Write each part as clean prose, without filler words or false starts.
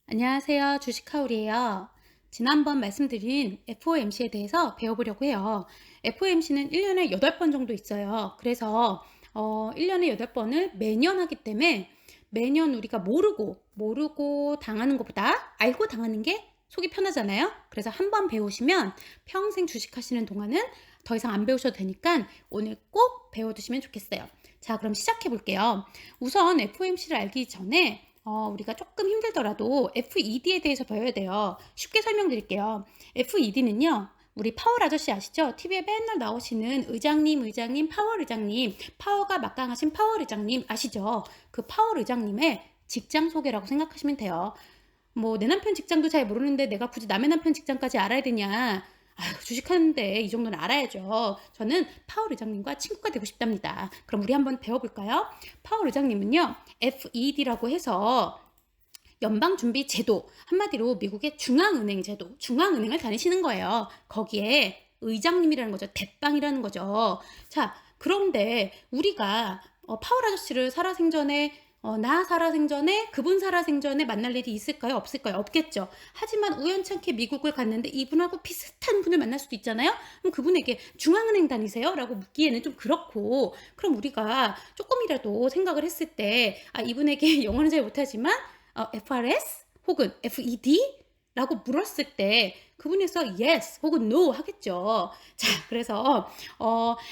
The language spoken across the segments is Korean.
안녕하세요. 주식하울이에요. 지난번 말씀드린 FOMC에 대해서 배워보려고 해요. FOMC는 1년에 8번 정도 있어요. 그래서 1년에 8번을 매년 하기 때문에 매년 우리가 모르고 당하는 것보다 알고 당하는 게 속이 편하잖아요. 그래서 한 번 배우시면 평생 주식하시는 동안은 더 이상 안 배우셔도 되니까 오늘 꼭 배워두시면 좋겠어요. 자, 그럼 시작해 볼게요. 우선 FOMC를 알기 전에 우리가 조금 힘들더라도 FED에 대해서 배워야 돼요. 쉽게 설명드릴게요. FED는요, 우리 파월 아저씨 아시죠? TV에 맨날 나오시는 의장님, 파월 의장님, 파워가 막강하신 파월 의장님 아시죠? 그 파월 의장님의 직장 소개라고 생각하시면 돼요. 뭐, 내 남편 직장도 잘 모르는데 내가 굳이 남의 남편 직장까지 알아야 되냐? 아유, 주식하는데 이 정도는 알아야죠. 저는 파월 의장님과 친구가 되고 싶답니다. 그럼 우리 한번 배워볼까요? 파월 의장님은요, FED라고 해서 연방준비제도, 한마디로 미국의 중앙은행 제도, 중앙은행을 다니시는 거예요. 거기에 의장님이라는 거죠. 대빵이라는 거죠. 자, 그런데 우리가 파월 아저씨를 살아생전에 나 살아생전에 그분 살아생전에 만날 일이 있을까요? 없을까요? 없겠죠. 하지만 우연찮게 미국을 갔는데 이분하고 비슷한 분을 만날 수도 있잖아요. 그럼 그분에게 중앙은행 다니세요? 라고 묻기에는 좀 그렇고, 그럼 우리가 조금이라도 생각을 했을 때 이분에게 영어는 잘 못하지만 FRS 혹은 FED? 라고 물었을 때 그분에서 yes 혹은 no 하겠죠. 자, 그래서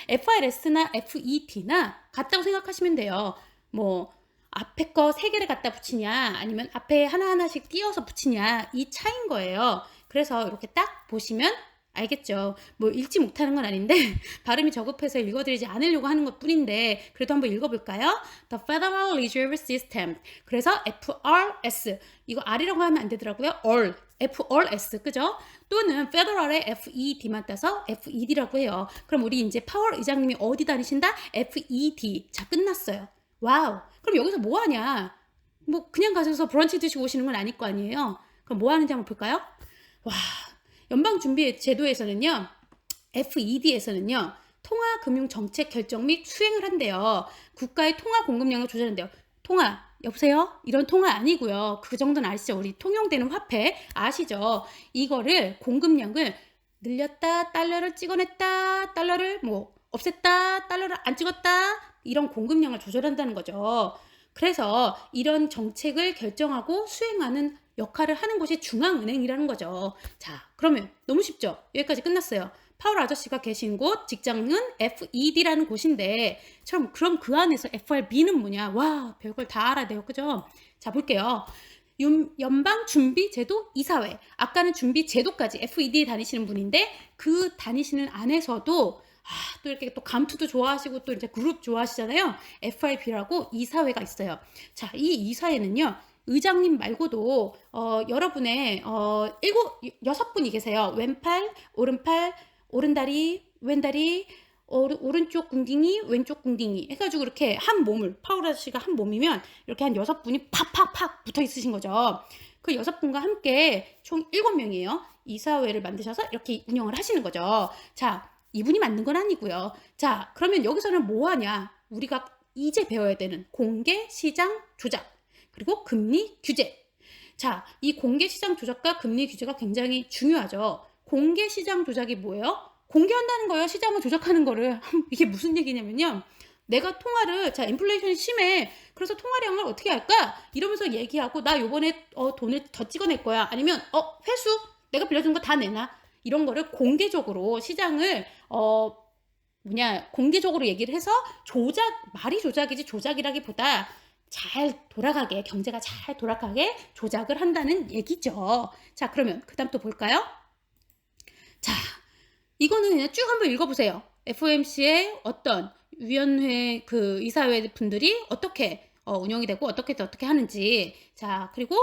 FRS나 FED나 같다고 생각하시면 돼요. 뭐 앞에 거 세 개를 갖다 붙이냐 아니면 앞에 하나하나씩 띄어서 붙이냐 이 차이인 거예요. 그래서 이렇게 딱 보시면 알겠죠. 뭐 읽지 못하는 건 아닌데 발음이 저급해서 읽어드리지 않으려고 하는 것 뿐인데 그래도 한번 읽어볼까요? The Federal Reserve System. 그래서 FRS. 이거 R이라고 하면 안 되더라고요. all. FRS. 그죠? 또는 Federal의 FED만 따서 FED라고 해요. 그럼 우리 이제 파월 의장님이 어디 다니신다? FED. 자, 끝났어요. 와우. 그럼 여기서 뭐 하냐? 뭐 그냥 가셔서 브런치 드시고 오시는 건 아닐 거 아니에요. 그럼 뭐 하는지 한번 볼까요? 와, 연방준비제도에서는요, FED에서는요, 통화금융정책 결정 및 수행을 한대요. 국가의 통화 공급량을 조절한대요. 통화, 여보세요? 이런 통화 아니고요. 그 정도는 아시죠? 우리 통용되는 화폐 아시죠? 이거를 공급량을 늘렸다, 달러를 찍어냈다, 달러를 뭐 없앴다, 달러를 안 찍었다, 이런 공급량을 조절한다는 거죠. 그래서 이런 정책을 결정하고 수행하는 역할을 하는 곳이 중앙은행이라는 거죠. 자, 그러면 너무 쉽죠? 여기까지 끝났어요. 파월 아저씨가 계신 곳 직장은 FED라는 곳인데 그럼 그 안에서 FRB는 뭐냐? 와, 별걸 다 알아내요. 그죠? 자, 볼게요. 연방준비제도 이사회. 아까는 준비제도까지 FED 다니시는 분인데 그 다니시는 안에서도 또 이렇게 또 감투도 좋아하시고 또 이제 그룹 좋아하시잖아요. FRB라고 이사회가 있어요. 자, 이 이사회는요. 의장님 말고도 여러분의 여섯 분이 계세요. 왼팔, 오른팔, 오른다리, 왼다리, 오른쪽 궁딩이, 왼쪽 궁딩이 해가지고 이렇게 한 몸을 파울 아저씨가 한 몸이면 이렇게 한 6분이 팍팍팍 붙어 있으신 거죠. 그 6분과 함께 총 7명이에요. 이사회를 만드셔서 이렇게 운영을 하시는 거죠. 자, 이분이 만든 건 아니고요. 자, 그러면 여기서는 뭐 하냐? 우리가 이제 배워야 되는 공개 시장 조작 그리고 금리 규제. 자, 이 공개 시장 조작과 금리 규제가 굉장히 중요하죠. 공개 시장 조작이 뭐예요? 공개한다는 거예요. 시장을 조작하는 거를. 이게 무슨 얘기냐면요. 내가 통화를 자 인플레이션이 심해. 그래서 통화량을 어떻게 할까? 이러면서 얘기하고 나 요번에 돈을 더 찍어낼 거야. 아니면 회수 내가 빌려준 거 다 내놔. 이런 거를 공개적으로 시장을 공개적으로 얘기를 해서 말이 조작이지 조작이라기보다 잘 돌아가게, 경제가 잘 돌아가게 조작을 한다는 얘기죠. 자, 그러면 그 다음 또 볼까요? 자, 이거는 그냥 쭉 한번 읽어보세요. FOMC의 어떤 위원회, 이사회 분들이 어떻게 운영이 되고 어떻게 하는지. 자, 그리고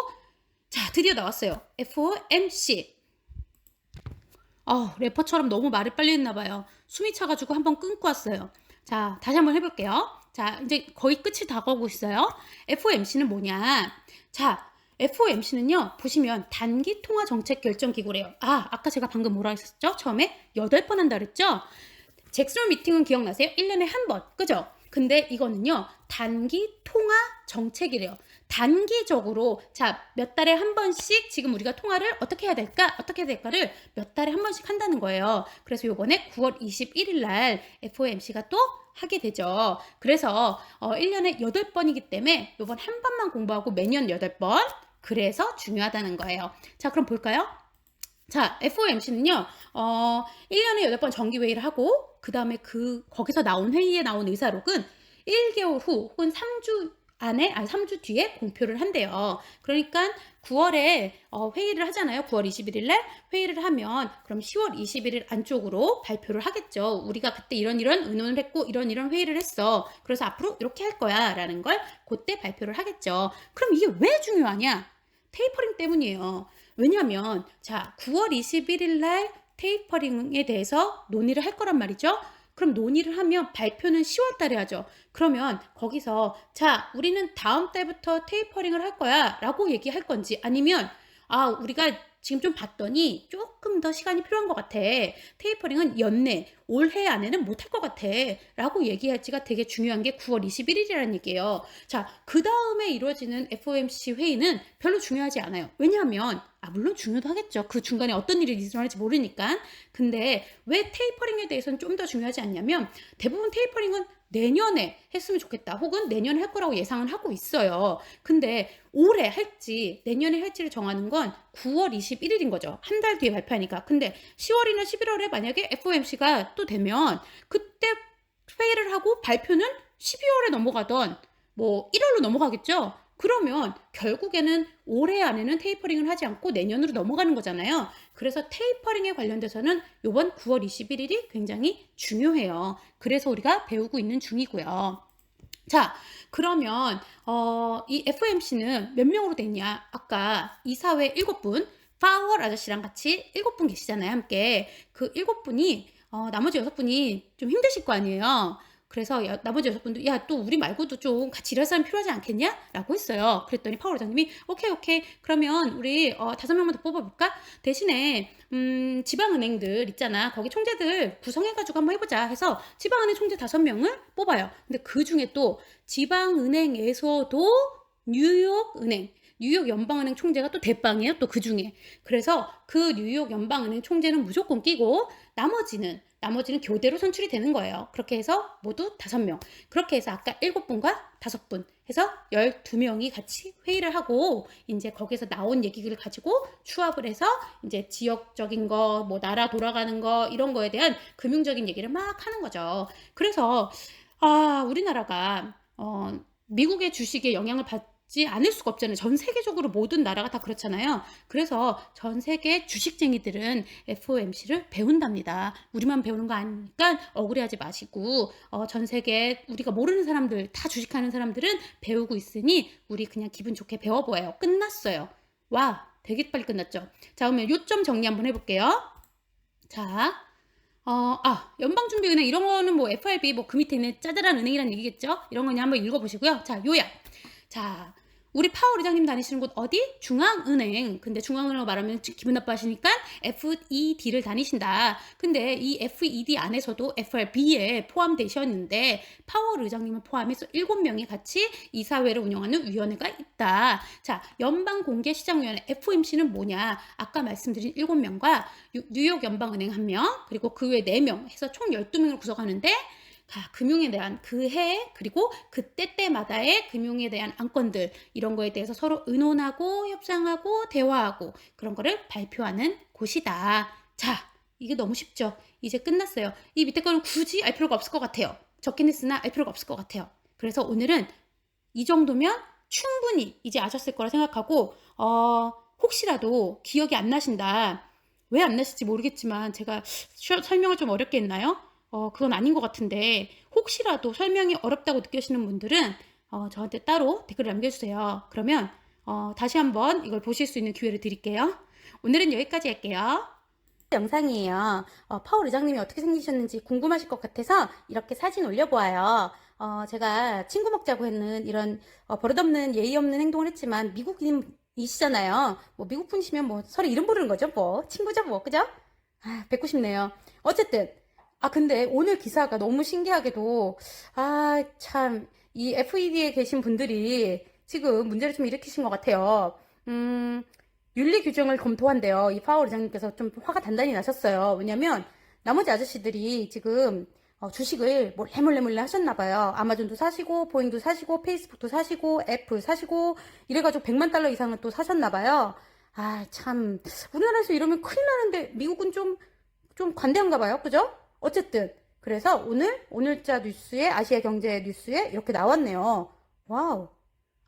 자, 드디어 나왔어요. FOMC. 래퍼처럼 너무 말이 빨리 했나 봐요. 숨이 차가지고 한번 끊고 왔어요. 자, 다시 한번 해볼게요. 자, 이제 거의 끝이 다가오고 있어요. FOMC는 뭐냐? 자, FOMC는요, 보시면 단기 통화 정책 결정 기구래요. 아까 제가 방금 뭐라 했었죠? 처음에 8번 한다 그랬죠? 잭스홀 미팅은 기억나세요? 1년에 한 번, 그죠? 근데 이거는요, 단기 통화 정책이래요. 단기적으로, 자, 몇 달에 한 번씩 지금 우리가 통화를 어떻게 해야 될까? 어떻게 해야 될까를 몇 달에 한 번씩 한다는 거예요. 그래서 요번에 9월 21일 날 FOMC가 또 하게 되죠. 그래서 1년에 8번이기 때문에 요번 한 번만 공부하고 매년 8번. 그래서 중요하다는 거예요. 자, 그럼 볼까요? 자, FOMC는요, 1년에 8번 정기회의를 하고, 그 다음에 거기서 나온 회의에 나온 의사록은 1개월 후 혹은 3주 안에, 3주 뒤에 공표를 한대요. 그러니까 9월에 회의를 하잖아요. 9월 21일 날 회의를 하면, 그럼 10월 21일 안쪽으로 발표를 하겠죠. 우리가 그때 이런 의논을 했고, 이런 회의를 했어. 그래서 앞으로 이렇게 할 거야. 라는 걸 그때 발표를 하겠죠. 그럼 이게 왜 중요하냐? 테이퍼링 때문이에요. 왜냐면, 자, 9월 21일 날 테이퍼링에 대해서 논의를 할 거란 말이죠. 그럼 논의를 하면 발표는 10월 달에 하죠. 그러면 거기서, 자, 우리는 다음 달부터 테이퍼링을 할 거야 라고 얘기할 건지, 아니면, 우리가 지금 좀 봤더니 조금 더 시간이 필요한 것 같아. 테이퍼링은 연내, 올해 안에는 못할 것 같아. 라고 얘기할지가 되게 중요한 게 9월 21일이라는 얘기예요. 자, 그 다음에 이루어지는 FOMC 회의는 별로 중요하지 않아요. 왜냐하면, 물론 중요도 하겠죠. 그 중간에 어떤 일이 일어날지 모르니까. 근데 왜 테이퍼링에 대해서는 좀 더 중요하지 않냐면, 대부분 테이퍼링은 내년에 했으면 좋겠다. 혹은 내년에 할 거라고 예상을 하고 있어요. 근데 올해 할지 내년에 할지를 정하는 건 9월 21일인 거죠. 한 달 뒤에 발표하니까. 근데 10월이나 11월에 만약에 FOMC가 또 되면 그때 회의를 하고 발표는 12월에 넘어가던 뭐 1월로 넘어가겠죠. 그러면 결국에는 올해 안에는 테이퍼링을 하지 않고 내년으로 넘어가는 거잖아요. 그래서 테이퍼링에 관련돼서는 이번 9월 21일이 굉장히 중요해요. 그래서 우리가 배우고 있는 중이고요. 자, 그러면 이 FOMC는 몇 명으로 돼 있냐? 아까 이사회 7분, 파월 아저씨랑 같이 7분 계시잖아요, 함께. 그 7분이 나머지 6분이 좀 힘드실 거 아니에요. 그래서 나머지 6분도 야, 또 우리 말고도 좀 같이 일할 사람 필요하지 않겠냐? 라고 했어요. 그랬더니 파월 회장님이 오케이. 그러면 우리 5명만 더 뽑아볼까? 대신에 지방은행들 있잖아. 거기 총재들 구성해가지고 한번 해보자 해서 지방은행 총재 5명을 뽑아요. 근데 그 중에 또 지방은행에서도 뉴욕 연방은행 총재가 또 대빵이에요. 또 그 중에. 그래서 그 뉴욕 연방은행 총재는 무조건 끼고 나머지는 교대로 선출이 되는 거예요. 그렇게 해서 모두 5명. 그렇게 해서 아까 7분과 5분 해서 12명이 같이 회의를 하고 이제 거기서 나온 얘기를 가지고 추합을 해서 이제 지역적인 거, 뭐 나라 돌아가는 거 이런 거에 대한 금융적인 얘기를 막 하는 거죠. 그래서 우리나라가 미국의 주식에 영향을 받지 않을 수가 없잖아요. 전 세계적으로 모든 나라가 다 그렇잖아요. 그래서 전 세계 주식쟁이들은 FOMC를 배운답니다. 우리만 배우는 거 아니니까 억울해하지 마시고 전 세계 우리가 모르는 사람들 다 주식하는 사람들은 배우고 있으니 우리 그냥 기분 좋게 배워보아요. 끝났어요. 와, 되게 빨리 끝났죠. 자, 그러면 요점 정리 한번 해볼게요. 자, 연방준비은행 이런 거는 뭐 FRB 뭐 그 밑에 있는 짜잘한 은행이라는 얘기겠죠? 이런 거 그냥 한번 읽어보시고요. 자, 요약. 자, 우리 파월 의장님 다니시는 곳 어디? 중앙은행. 근데 중앙은행으로 말하면 기분 나빠하시니까 FED를 다니신다. 근데 이 FED 안에서도 FRB에 포함되셨는데 파월 의장님을 포함해서 7명이 같이 이사회를 운영하는 위원회가 있다. 자, 연방공개시장위원회 FOMC는 뭐냐? 아까 말씀드린 7명과 뉴욕 연방은행 1명, 그리고 그 외 4명 해서 총 12명을 구성하는데 금융에 대한 그 해 그리고 그때때마다의 금융에 대한 안건들 이런 거에 대해서 서로 의논하고 협상하고 대화하고 그런 거를 발표하는 곳이다. 자, 이게 너무 쉽죠? 이제 끝났어요. 이 밑에 거는 굳이 알 필요가 없을 것 같아요. 적긴 했으나 알 필요가 없을 것 같아요. 그래서 오늘은 이 정도면 충분히 이제 아셨을 거라 생각하고 혹시라도 기억이 안 나신다. 왜 안 나실지 모르겠지만 제가 설명을 좀 어렵게 했나요? 그건 아닌 것 같은데 혹시라도 설명이 어렵다고 느끼시는 분들은 저한테 따로 댓글을 남겨주세요. 그러면 다시 한번 이걸 보실 수 있는 기회를 드릴게요. 오늘은 여기까지 할게요. 영상이에요. 파월 의장님이 어떻게 생기셨는지 궁금하실 것 같아서 이렇게 사진 올려보아요. 제가 친구 먹자고 했는 이런 버릇없는 예의 없는 행동을 했지만 미국인이시잖아요. 뭐 미국 분이시면 뭐 서로 이름 부르는 거죠. 뭐 친구죠 뭐 그죠? 뵙고 싶네요. 어쨌든 아, 근데 오늘 기사가 너무 신기하게도, 아, 참, 이 FED에 계신 분들이 지금 문제를 좀 일으키신 것 같아요. 음, 윤리 규정을 검토한대요. 이 파월 의장님께서 좀 화가 단단히 나셨어요. 왜냐면 나머지 아저씨들이 지금 주식을 몰래 하셨나 봐요. 아마존도 사시고, 보잉도 사시고, 페이스북도 사시고, 애플 사시고, 이래가지고 100만 달러 이상은 또 사셨나 봐요. 아, 참, 우리나라에서 이러면 큰일 나는데 미국은 좀 관대한가 봐요. 그죠? 어쨌든 그래서 오늘자 뉴스에 아시아 경제 뉴스에 이렇게 나왔네요. 와우.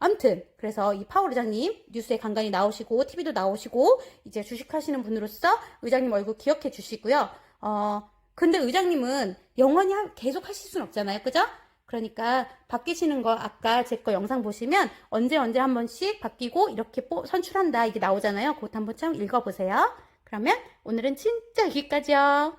암튼 그래서 이 파월 의장님 뉴스에 간간히 나오시고 TV도 나오시고 이제 주식하시는 분으로서 의장님 얼굴 기억해 주시고요. 근데 의장님은 영원히 계속 하실 순 없잖아요. 그죠? 그러니까 바뀌시는 거 아까 제 거 영상 보시면 언제 한 번씩 바뀌고 이렇게 선출한다 이게 나오잖아요. 그것 한번 참 읽어보세요. 그러면 오늘은 진짜 여기까지요.